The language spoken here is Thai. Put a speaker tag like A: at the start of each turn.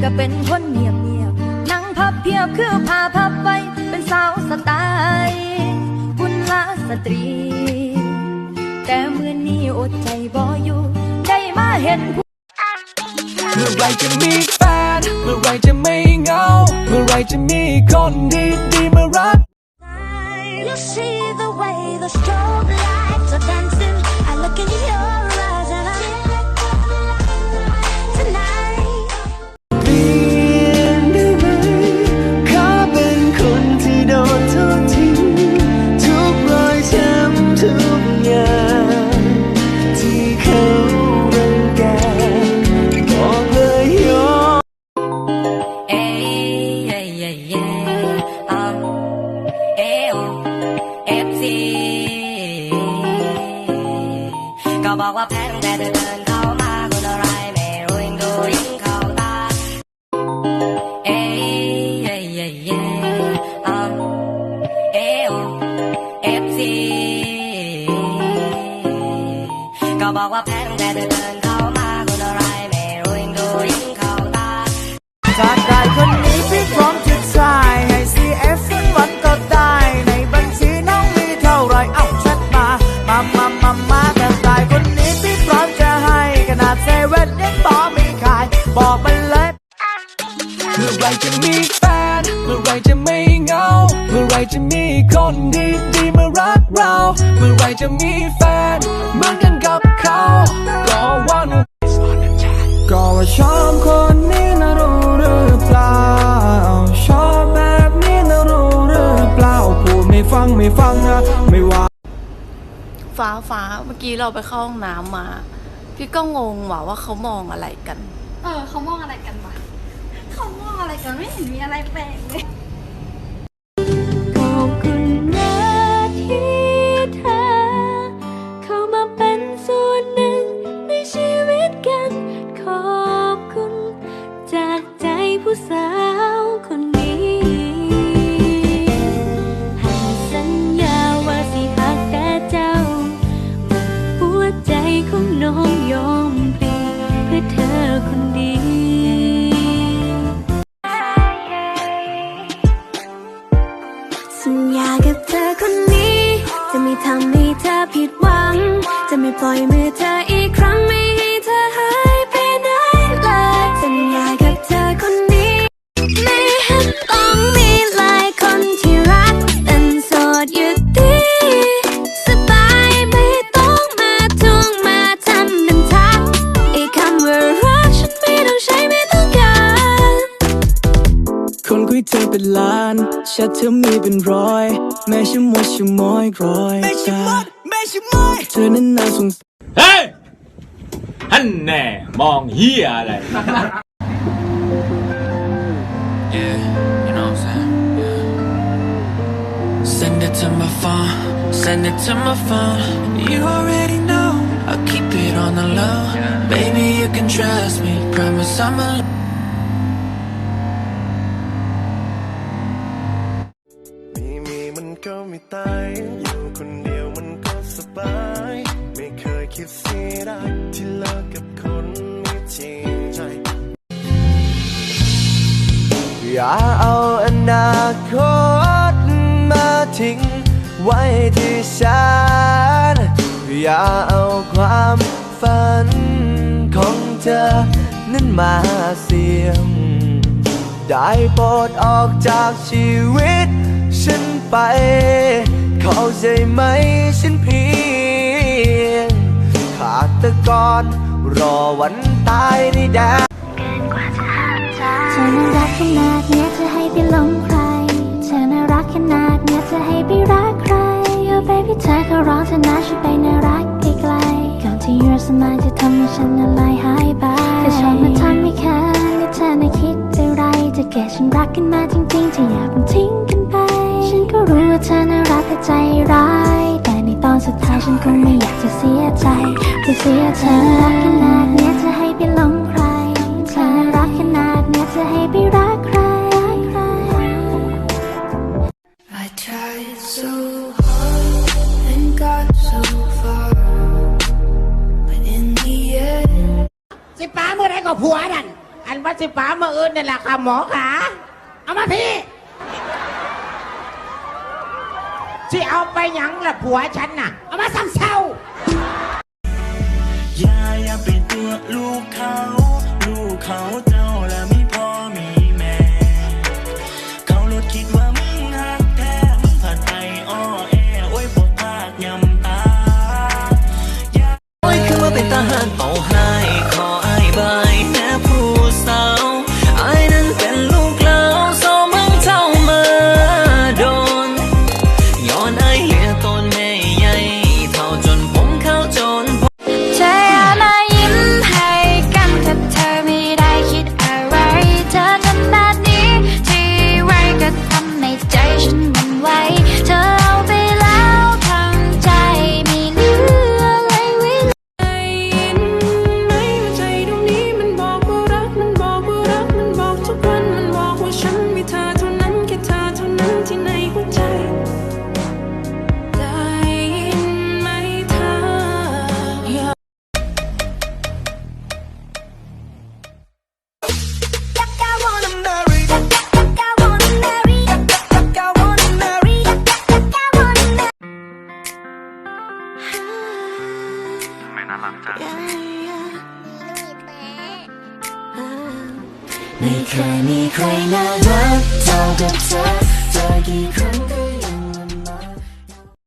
A: ก็เป็นคนเงียบเงียบนั่งพับเพียบคือผ้าพับไว้เป็นสาวสไตล์กุลสตรีแต่เมื่อนี้อดใจบ่อยู่ได้มาเห็น
B: เมื่อไรจะมีแฟนเมื่อไรจะไม่เหงาเมื่อไรจะมีคนดีมารัก
C: You see the way the strobe lights are dancing. I look in your eyes and I tonight.
B: เปลี่ยนได้ไหมขอเป็นคนที่โดนทอดทิ้งทุกรอยช้ำทุกอย่างที่เขารังแกบอกเลยยอม
A: ก็บอกว่าแพ้ตั้งแต่เดินเข้ามาคนอะไรไม่รู้ยิ่งดูยิ่งเข้าตาก็บอกว่าแพ้ตั้งแต่เดินเข้ามาคนอะไรไม่รู้ยิ่งดูยิ่งเข้าตา
B: จากได้คนนี้พี่พร้อมจะจ่ายให้ CF วันก็ได้ในบัญชีน้องมีเท่าไรเอาแชทมาแต่ได้คนนี้พี่พร้อมจะให้ขนาดเซเว่นยังต่อมีขายบอกมันเลยเมื่อไรจะมีแฟนเมื่อไรจะไม่เหงาเมื่อไรจะมีคนดีมารักเราเมื่อไรจะมีแฟนเหมือนกันกับเขาก็วันก็ว่าชอบคนนี้นะรู้หรือเปล่าชอบแบบนี้นะรู้หรือเปล่าพูดไม่ฟังนะไม่ว่า
D: ฟ้าเมื่อกี้เราไปเข้าห้องน้ำมาพี่ก็งงว่าเขามองอะไรกัน
E: เขามองอะไรกันวะเขามองอะไรกันไม่เห็นมีอะไรแปลกเลย
C: ขอบคุณนะที่เธอเข้ามาเป็นส่วนหนึ่งในชีวิตกันขอบคุณจากใจผู้สาวคนนี้ให้สัญญาว่าสิหักแต่เจ้าหัวใจของน้องยอมปลีเพื่อเธอคนดีสัญญากับเธอคนนี้จะไม่ทำให้เธอผิดหวังจะไม่ปล่อยมือเธออีกครั้งไม่ให้เธอหายไปไหนเลยสัญญากับเธอคนนี้ไม่เห็นต้องมีหลายคนที่รักแต่โสดอยู่ดีสบายไม่ต้องมาทวงมาทำเป็นทักไอ้คำว่ารักฉันไม่ต้องใช้ไม่ต้องการ
B: คนคุยเธอเป็นล้านแชทเธอมีเป็นร้อยแม่ชั่วโมยร้อยจ้าเธอนั้นน่าสงสาร
F: เฮ้ยฮันแน่มองเฮียอะไร
G: Yeah, you know what I'm saying? Yeah. Send it to my phone, send it to my phone. You already know, I'll keep it on the low. Baby, you can trust me, promise I'm alone.
H: มีมันก็ไม่ตายอยู่คนเดียวมันก็สบายไม่เคยคิดเสียดายที่เลิกกับคนไม่จริงใจอย่าเอาอนาคตมาทิ้งไว้ที่ฉันอย่าเอาความฝันของเธอนั้นมาเสี่ยงได้โปรดออกจากชีวิตฉันไปเข้าใจไหมฉันเพียงขาดตะกอนรอวันตายในแดน
C: เธอน่ารักขนาดเนี้ยจะให้ไปหลงใครเธอน่ารักขนาดเนี้ยจะให้ไปรักใคร Oh baby เธอขอร้องเธอนะช่วยไปน่ารักไกลๆก่อนที่your smileจะทำให้ฉันละลายหายไปแต่ชอบมาทำให้แค่และเธอน่ะคิดอะไรจะแก่ฉันรักกันมาจริงๆเธออยากมันทิ้งกันไปฉันก็รู้ว่าเธอน่ารักแต่ใจร้ายแต่ในตอนสุดท้ายฉันคงไม่อยากจะเสียใจจะเสียเธอรักขนาดเนี้ยจะให้ไปหลงใครเธอน่ารักขนาดเนี้ยจะให้ไปรักใคร
G: I tried so hard and got so far, but in the end
I: สิป้าเมื่อไรก็ผัวนั่นอันว่าสิ ป๋าเมื่ออื่นนี่แหละค่ะหมอขาเอามาพี่ที่เอาไปหยังละผัวฉันน่ะเอามาสั่งเช่า
G: อย่าเป็นตัวลูกเขาเจ้าและมีพ่อมีแม่ เขาลดคิดว่ามึงหักแท้มึงผัดไปอ้อแอโอ้ยพวกภาคยำตาโอ้ยคือว่าเป็นทหารเอาให้ขออ้ายบายแม่ผู้สาวอ้ายนั้นเป็นลูกเล่าโซมึงเท่ามาโดนย้อนอ้ายเหลือตนแม่ใหญ่เท่าจนผมเข้าจน
C: เธออย่ามายิ้มให้กันถ้าเธอไม่ได้คิดอะไรเธอทำแบบนี้ที่ไรก็ทำในใจฉันมันไว้เธอเอาไปแล้วทั้งใจไม่เหลืออะไรไว้เลยไหมว่าใจตรงนี้มันบอกว่ารักมันบอกว่ารักมันบอกทุกวันมันบอกว่าฉันมีเธอเท่านั้นแค่เธอเท่านั้นที่ในหัวใจได้ยินไหมเธอ
G: ไม่เคยมีใครน่ารักเท่ากับเธอเจอกี่ครั้ง